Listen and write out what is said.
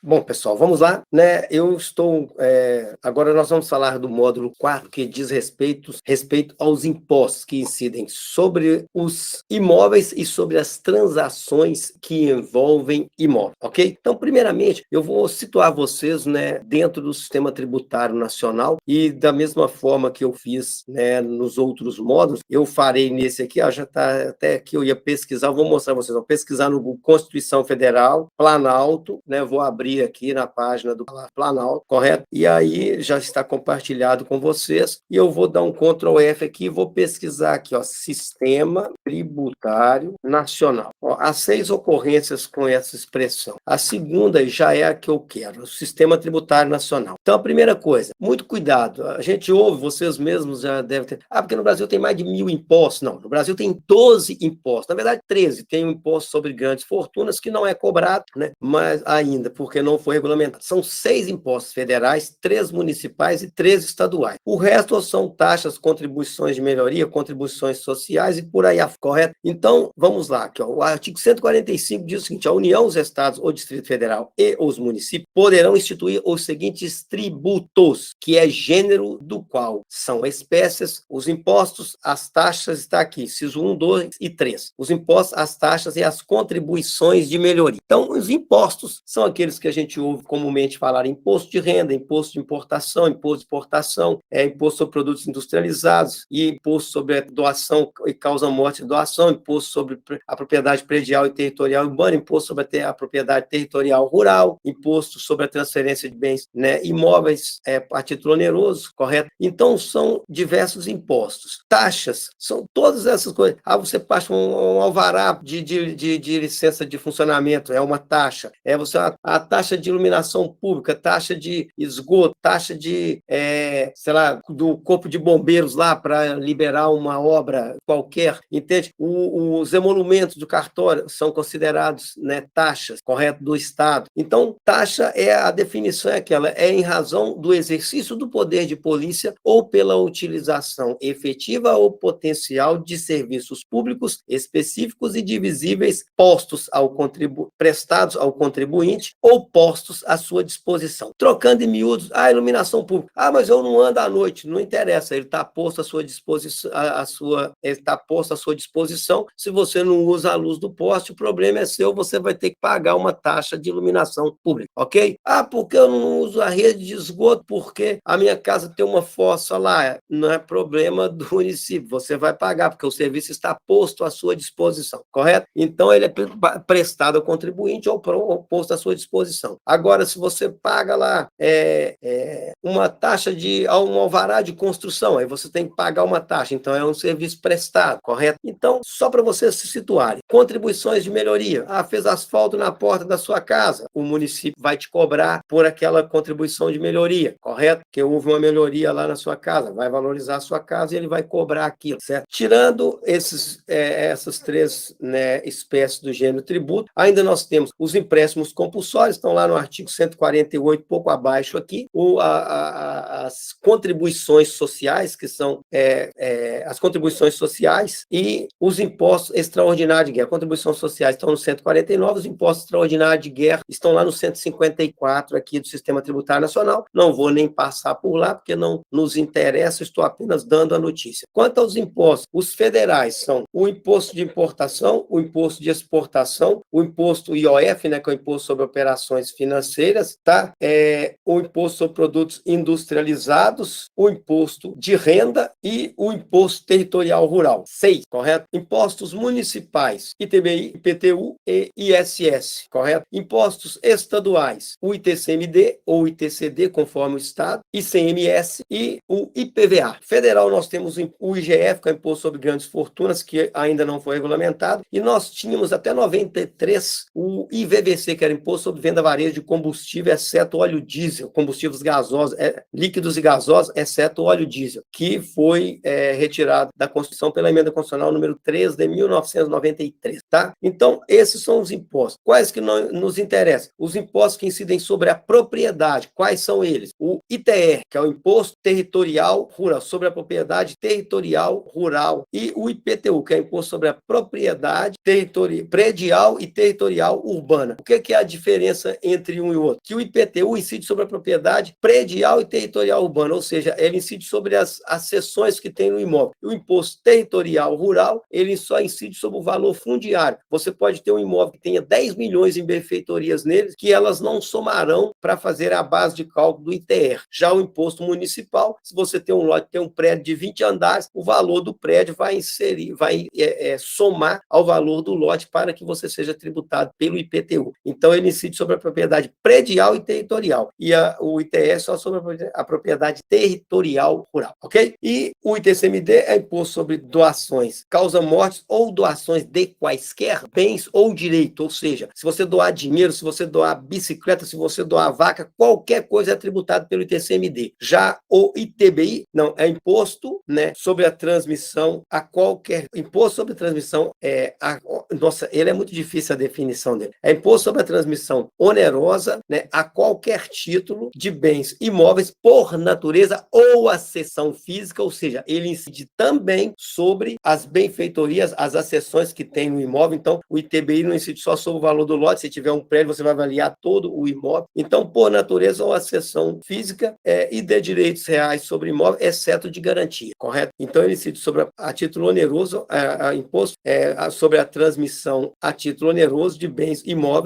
Bom, pessoal, vamos lá, né? Agora nós vamos falar do módulo 4, que diz respeito aos impostos que incidem sobre os imóveis e sobre as transações que envolvem imóvel, ok? Então, primeiramente, eu vou situar vocês, né, dentro do sistema tributário nacional e da mesma forma que eu fiz, né, nos outros módulos, eu farei nesse aqui, ó, já está até aqui, eu ia pesquisar, eu vou mostrar para vocês, vou pesquisar no Google Constituição Federal, Planalto, né, vou abrir aqui na página do Planalto, correto? E aí já está compartilhado com vocês, e eu vou dar um Ctrl F aqui e vou pesquisar aqui, ó, Sistema Tributário Nacional. Ó, as 6 ocorrências com essa expressão. A segunda já é a que eu quero, o Sistema Tributário Nacional. Então, a primeira coisa, muito cuidado, a gente ouve, vocês mesmos já devem ter, porque no Brasil tem mais de 1.000 impostos. Não, no Brasil tem 12 impostos, na verdade 13, tem o imposto sobre grandes fortunas que não é cobrado, né, mas ainda, porque não foi regulamentado. São 6 impostos federais, 3 municipais e 3 estaduais. O resto são taxas, contribuições de melhoria, contribuições sociais e por aí afora, correto? Então, vamos lá, aqui, ó, o artigo 145 diz o seguinte: a União, os estados, o Distrito Federal e os municípios poderão instituir os seguintes tributos, que é gênero do qual são espécies, os impostos, as taxas, está aqui, inciso 1, 2 e 3. Os impostos, as taxas e as contribuições de melhoria. Então, os impostos são aqueles que a gente ouve comumente falar: imposto de renda, imposto de importação, imposto de exportação, imposto sobre produtos industrializados, e imposto sobre a doação e causa-morte de doação, imposto sobre a propriedade predial e territorial urbana, imposto sobre a propriedade territorial rural, imposto sobre a transferência de bens, né, imóveis a título oneroso, correto? Então, são diversos impostos. Taxas, são todas essas coisas. Você passa um alvará de licença de funcionamento, é uma taxa. A taxa de iluminação pública, taxa de esgoto, taxa de, sei lá, do corpo de bombeiros lá para liberar uma obra qualquer, entende? Os emolumentos do cartório são considerados, né, taxas, correto, do Estado. Então, taxa a definição é aquela, em razão do exercício do poder de polícia ou pela utilização efetiva ou potencial de serviços públicos específicos e divisíveis prestados ao contribuinte ou postos à sua disposição. Trocando em miúdos, iluminação pública. Mas eu não ando à noite, não interessa, ele está posto à sua disposição, ele está posto à sua disposição. Se você não usa a luz do poste, o problema é seu, você vai ter que pagar uma taxa de iluminação pública, ok? Porque eu não uso a rede de esgoto, porque a minha casa tem uma fossa lá. Não é problema do município, você vai pagar, porque o serviço está posto à sua disposição, correto? Então, ele é prestado ao contribuinte ou posto à sua disposição. Agora, se você paga lá uma taxa um alvará de construção, aí você tem que pagar uma taxa, então é um serviço prestado, correto? Então, só para vocês se situarem, contribuições de melhoria. Fez asfalto na porta da sua casa, o município vai te cobrar por aquela contribuição de melhoria, correto? Porque houve uma melhoria lá na sua casa, vai valorizar a sua casa e ele vai cobrar aquilo, certo? Tirando essas 3, né, espécies do gênero tributo, ainda nós temos os empréstimos compulsórios, estão lá no artigo 148, pouco abaixo aqui, as contribuições sociais, que são as contribuições sociais e os impostos extraordinários de guerra. Contribuições sociais estão no 149, os impostos extraordinários de guerra estão lá no 154 aqui do Sistema Tributário Nacional. Não vou nem passar por lá, porque não nos interessa, estou apenas dando a notícia. Quanto aos impostos, os federais são o imposto de importação, o imposto de exportação, o imposto IOF, né, que é o imposto sobre operações financeiras, tá? O imposto sobre produtos industrializados, o imposto de renda e o imposto territorial rural. 6, correto? Impostos municipais, ITBI, IPTU e ISS, correto? Impostos estaduais, o ITCMD ou ITCD, conforme o estado, ICMS e o IPVA. Federal, nós temos o IGF, que é o imposto sobre grandes fortunas, que ainda não foi regulamentado, e nós tínhamos até 93 o IVVC, que era Imposto sobre Venda Varejo de Combustível, exceto óleo diesel, combustíveis gasosos, líquidos e gasosos, exceto óleo diesel, que foi retirado da Constituição pela emenda constitucional número 3 de 1993, tá? Então, esses são os impostos. Quais que nos interessam? Os impostos que incidem sobre a propriedade. Quais são eles? O ITR, que é o Imposto Territorial Rural, sobre a propriedade territorial rural, e o IPTU, que é o Imposto sobre a propriedade predial e territorial urbana. O que é a diferença diferença entre um e o outro? Que o IPTU incide sobre a propriedade predial e territorial urbana, ou seja, ele incide sobre as seções que tem no imóvel. O imposto territorial rural, ele só incide sobre o valor fundiário. Você pode ter um imóvel que tenha 10 milhões em benfeitorias neles, que elas não somarão para fazer a base de cálculo do ITR. Já o imposto municipal, se você tem um lote, tem um prédio de 20 andares, o valor do prédio vai somar ao valor do lote para que você seja tributado pelo IPTU. Então, ele incide sobre a propriedade predial e territorial. E o ITS só sobre a propriedade territorial rural, ok? E o ITCMD é imposto sobre doações, causa-mortes ou doações de quaisquer bens ou direito, ou seja, se você doar dinheiro, se você doar bicicleta, se você doar vaca, qualquer coisa é tributado pelo ITCMD. Já o ITBI, não, é imposto, né, sobre a transmissão a qualquer... Imposto sobre a transmissão nossa, ele é muito difícil a definição dele. É imposto sobre a transmissão onerosa, né, a qualquer título de bens imóveis por natureza ou acessão física, ou seja, ele incide também sobre as benfeitorias, as acessões que tem no imóvel. Então, o ITBI não incide só sobre o valor do lote. Se tiver um prédio, você vai avaliar todo o imóvel. Então, por natureza ou acessão física e de direitos reais sobre imóvel, exceto de garantia, correto? Então, ele incide sobre a título oneroso, imposto sobre a transmissão a título oneroso de bens imóveis